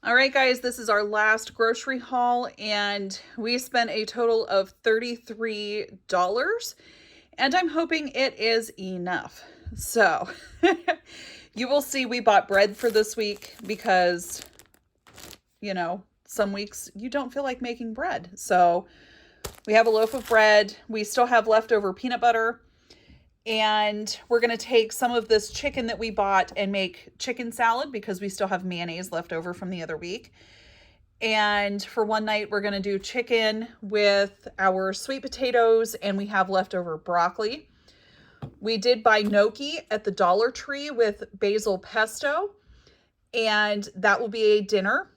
All right, guys, this is our last grocery haul, and we spent a total of $33, and I'm hoping it is enough. So, you will see we bought bread for this week because, some weeks you don't feel like making bread. So, we have a loaf of bread. We still have leftover peanut butter. And we're going to take some of this chicken that we bought and make chicken salad because we still have mayonnaise left over from the other week. And for one night, we're going to do chicken with our sweet potatoes, and we have leftover broccoli. We did buy gnocchi at the Dollar Tree with basil pesto, and that will be a dinner.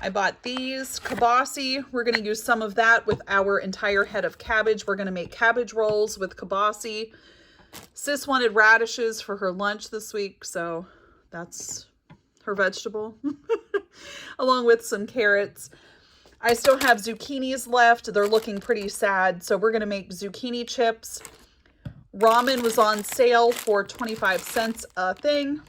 I bought these kibasi. We're going to use some of that with our entire head of cabbage. We're going to make cabbage rolls with kibasi. Sis wanted radishes for her lunch this week, so that's her vegetable, along with some carrots. I still have zucchinis left. They're looking pretty sad, so we're going to make zucchini chips. Ramen was on sale for 25 cents a thing.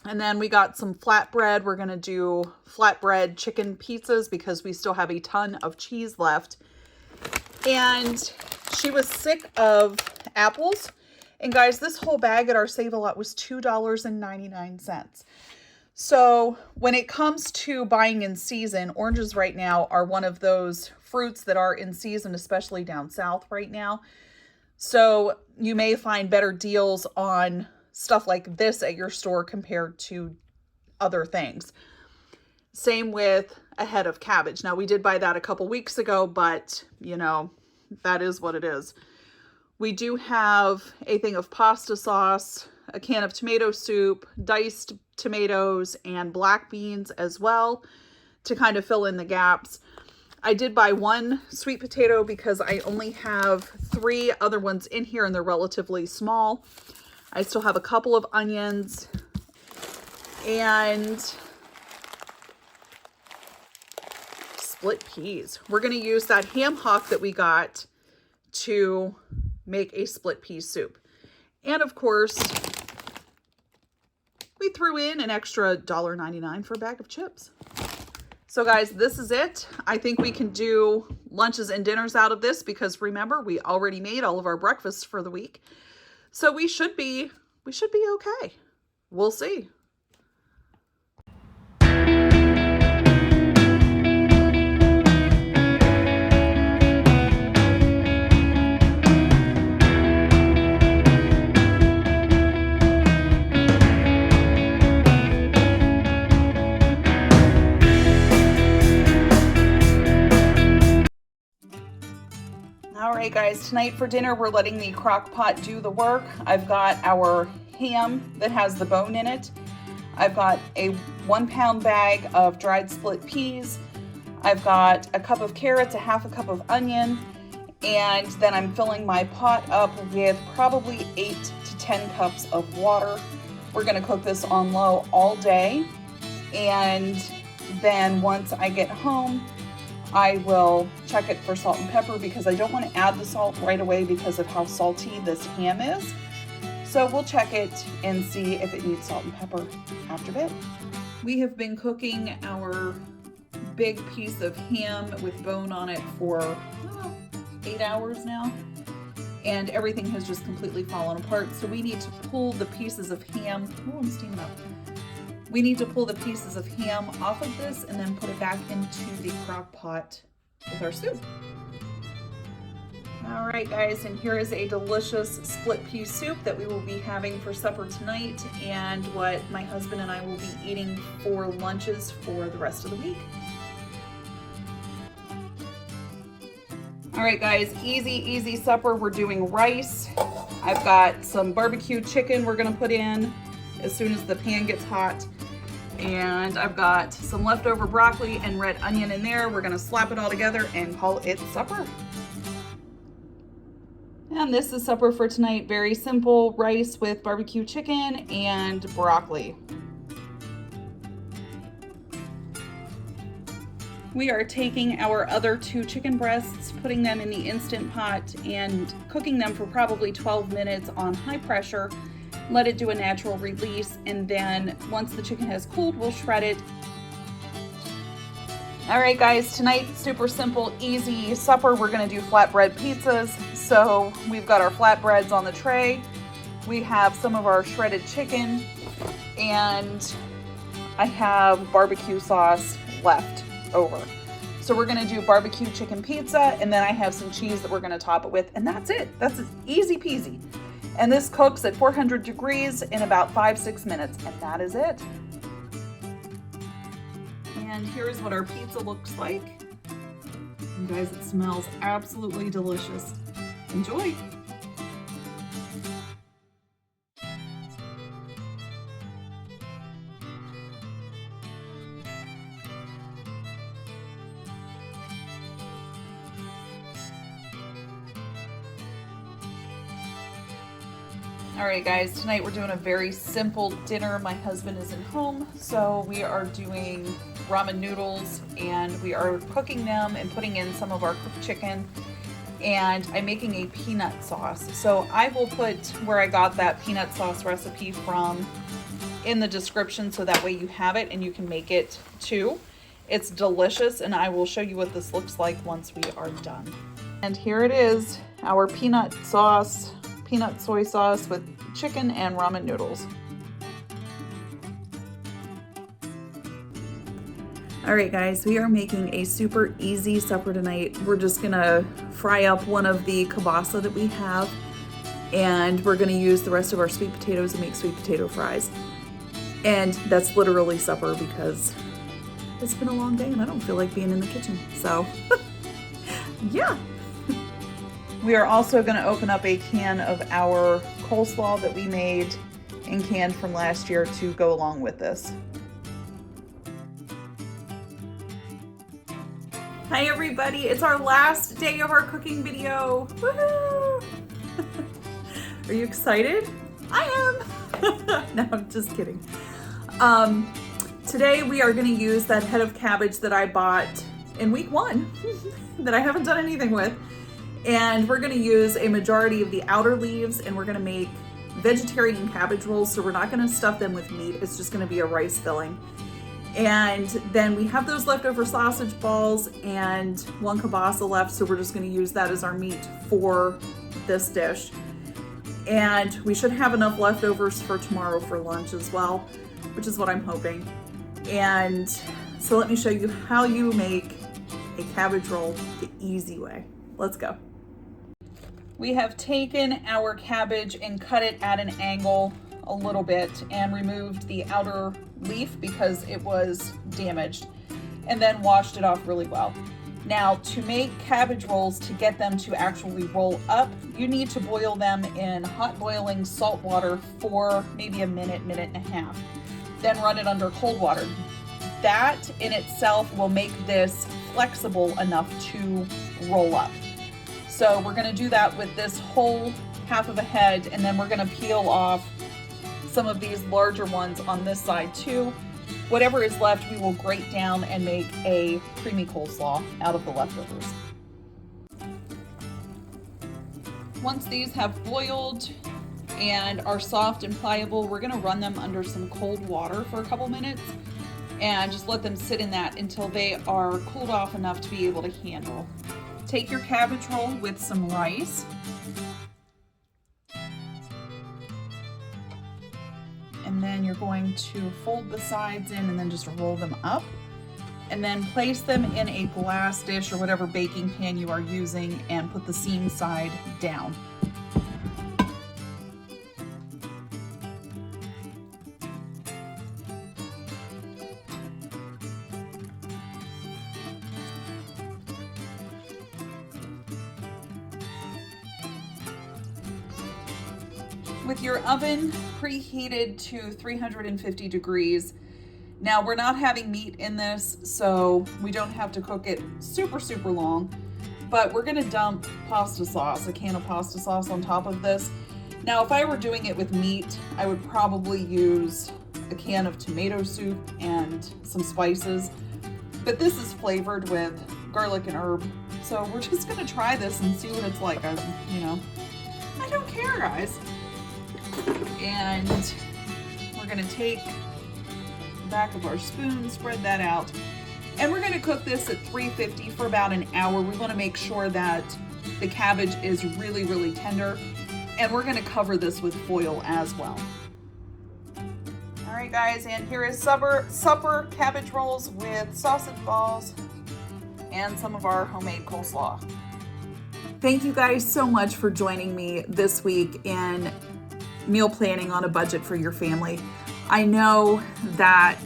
And then we got some flatbread. We're going to do flatbread chicken pizzas because we still have a ton of cheese left. And she was sick of apples. And guys, this whole bag at our Save-A-Lot was $2.99. So when it comes to buying in season, oranges right now are one of those fruits that are in season, especially down south right now. So you may find better deals on stuff like this at your store compared to other things. Same with a head of cabbage. Now, we did buy that a couple weeks ago, but that is what it is. We do have a thing of pasta sauce, a can of tomato soup, diced tomatoes, and black beans as well to kind of fill in the gaps. I did buy one sweet potato because I only have 3 other ones in here and they're relatively small. I still have a couple of onions and split peas. We're going to use that ham hock that we got to make a split pea soup. And of course, we threw in an extra $1.99 for a bag of chips. So guys, this is it. I think we can do lunches and dinners out of this because remember, we already made all of our breakfasts for the week. So we should be okay. We'll see. All right, guys, tonight for dinner, we're letting the crock pot do the work. I've got our ham that has the bone in it. I've got a 1-pound bag of dried split peas. I've got a cup of carrots, a half a cup of onion, and then I'm filling my pot up with probably 8 to 10 cups of water. We're gonna cook this on low all day. And then once I get home, I will check it for salt and pepper because I don't want to add the salt right away because of how salty this ham is. So we'll check it and see if it needs salt and pepper after bed. We have been cooking our big piece of ham with bone on it for 8 hours now. And everything has just completely fallen apart. So we need to pull the pieces of ham. Oh, I'm steaming up. We need to pull the pieces of ham off of this and then put it back into the crock pot with our soup. All right, guys, and here is a delicious split pea soup that we will be having for supper tonight and what my husband and I will be eating for lunches for the rest of the week. All right, guys, easy supper. We're doing rice. I've got some barbecue chicken we're gonna put in as soon as the pan gets hot. And I've got some leftover broccoli and red onion in there. We're gonna slap it all together and call it supper. And this is supper for tonight. Very simple, rice with barbecue chicken and broccoli. We are taking our other 2 chicken breasts, putting them in the Instant Pot and cooking them for probably 12 minutes on high pressure. let it do a natural release, and then once the chicken has cooled, we'll shred it. All right, guys, tonight, super simple, easy supper. We're gonna do flatbread pizzas. So we've got our flatbreads on the tray. We have some of our shredded chicken, and I have barbecue sauce left over. So we're gonna do barbecue chicken pizza, and then I have some cheese that we're gonna top it with, and that's it. That's easy peasy. And this cooks at 400 degrees in about 5-6 minutes, and that is it. And here's what our pizza looks like. And guys, it smells absolutely delicious. Enjoy. All right, guys, tonight we're doing a very simple dinner. My husband isn't home, so we are doing ramen noodles, and we are cooking them and putting in some of our cooked chicken, and I'm making a peanut sauce. So I will put where I got that peanut sauce recipe from in the description, so that way you have it and you can make it too. It's delicious, and I will show you what this looks like once we are done. And here it is, our peanut sauce, peanut soy sauce with chicken and ramen noodles. All right, guys, we are making a super easy supper tonight. We're just gonna fry up one of the kielbasa that we have, and we're gonna use the rest of our sweet potatoes and make sweet potato fries. And that's literally supper because it's been a long day and I don't feel like being in the kitchen, so yeah. We are also gonna open up a can of our coleslaw that we made and canned from last year to go along with this. Hi everybody, it's our last day of our cooking video. Woohoo! Are you excited? I am. No, I'm just kidding. Today we are gonna use that head of cabbage that I bought in week 1 that I haven't done anything with. And we're gonna use a majority of the outer leaves, and we're gonna make vegetarian cabbage rolls. So we're not gonna stuff them with meat. It's just gonna be a rice filling. And then we have those leftover sausage balls and one kielbasa left. So we're just gonna use that as our meat for this dish. And we should have enough leftovers for tomorrow for lunch as well, which is what I'm hoping. And so let me show you how you make a cabbage roll the easy way. Let's go. We have taken our cabbage and cut it at an angle a little bit and removed the outer leaf because it was damaged, and then washed it off really well. Now, to make cabbage rolls, to get them to actually roll up, you need to boil them in hot boiling salt water for maybe a minute, minute and a half. Then run it under cold water. That in itself will make this flexible enough to roll up. So we're gonna do that with this whole half of a head, and then we're gonna peel off some of these larger ones on this side too. Whatever is left, we will grate down and make a creamy coleslaw out of the leftovers. Once these have boiled and are soft and pliable, we're gonna run them under some cold water for a couple minutes and just let them sit in that until they are cooled off enough to be able to handle. Take your cabbage roll with some rice. And then you're going to fold the sides in and then just roll them up. And then place them in a glass dish or whatever baking pan you are using and put the seam side down. With your oven preheated to 350 degrees. Now we're not having meat in this, so we don't have to cook it super long, but we're gonna dump pasta sauce, a can of pasta sauce on top of this. Now if I were doing it with meat, I would probably use a can of tomato soup and some spices, but this is flavored with garlic and herb. So we're just gonna try this and see what it's like. I don't care, guys. And we're gonna take the back of our spoon, spread that out. And we're gonna cook this at 350 for about an hour. We wanna make sure that the cabbage is really, really tender. And we're gonna cover this with foil as well. All right, guys, and here is supper cabbage rolls with sausage balls and some of our homemade coleslaw. Thank you guys so much for joining me this week in meal planning on a budget for your family. I know that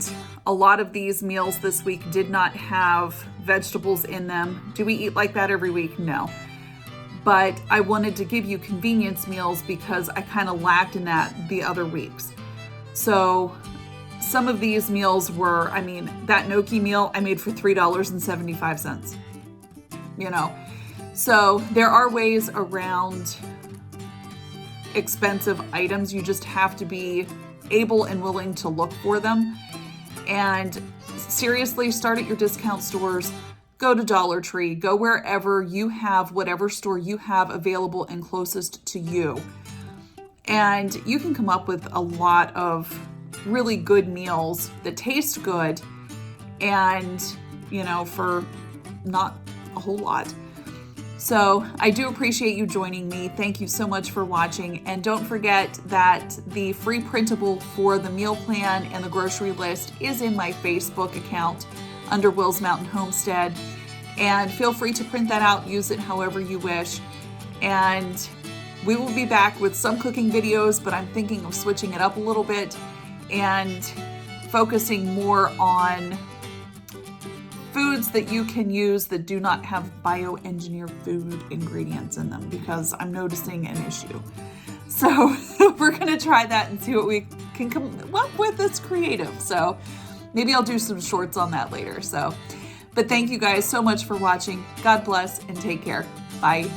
a lot of these meals this week did not have vegetables in them. Do we eat like that every week? No. But I wanted to give you convenience meals because I kind of lacked in that the other weeks. So some of these meals were, I mean, that gnocchi meal I made for $3.75, you know. So there are ways around expensive items. You just have to be able and willing to look for them. And seriously, start at your discount stores. Go to Dollar Tree, go wherever you have, whatever store you have available and closest to you. And you can come up with a lot of really good meals that taste good and, you know, for not a whole lot. So I do appreciate you joining me. Thank you so much for watching. And don't forget that the free printable for the meal plan and the grocery list is in my Facebook account under Will's Mountain Homestead. And feel free to print that out, use it however you wish. And we will be back with some cooking videos, but I'm thinking of switching it up a little bit and focusing more on foods that you can use that do not have bioengineered food ingredients in them, because I'm noticing an issue. So we're gonna try that and see what we can come up with that's creative. So maybe I'll do some shorts on that later. But thank you guys so much for watching. God bless and take care. Bye.